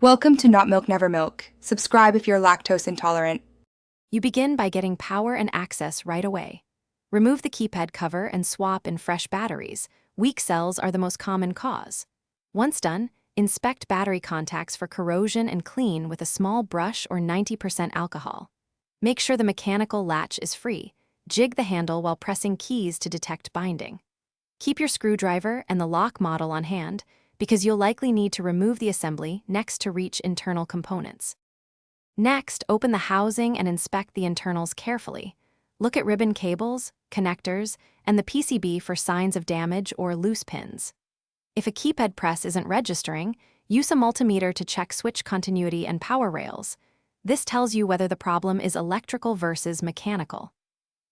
Welcome to Not Milk Never Milk. Subscribe if you're lactose intolerant. You begin by getting power and access right away. Remove the keypad cover and swap in fresh batteries. Weak cells are the most common cause. Once done, inspect battery contacts for corrosion and clean with a small brush or 90% alcohol. Make sure the mechanical latch is free. Jig the handle while pressing keys to detect binding. Keep your screwdriver and the lock model on hand, because you'll likely need to remove the assembly next to reach internal components. Next, open the housing and inspect the internals carefully. Look at ribbon cables, connectors, and the PCB for signs of damage or loose pins. If a keypad press isn't registering, use a multimeter to check switch continuity and power rails. This tells you whether the problem is electrical versus mechanical.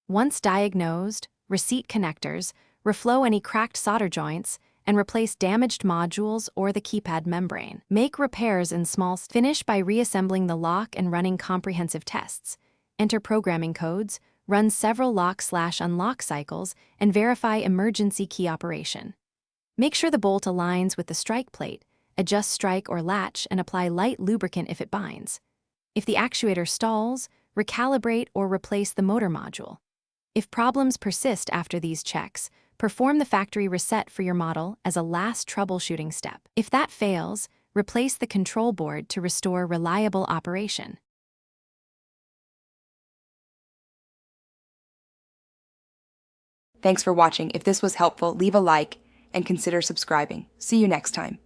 Once diagnosed, reseat connectors, reflow any cracked solder joints, and replace damaged modules or the keypad membrane. Make repairs in small steps. Finish by reassembling the lock and running comprehensive tests. Enter programming codes, run several lock/unlock cycles, and verify emergency key operation. Make sure the bolt aligns with the strike plate, adjust strike or latch, and apply light lubricant if it binds. If the actuator stalls, recalibrate or replace the motor module. If problems persist after these checks, perform the factory reset for your model as a last troubleshooting step. If that fails, replace the control board to restore reliable operation. Thanks for watching. If this was helpful, leave a like and consider subscribing. See you next time.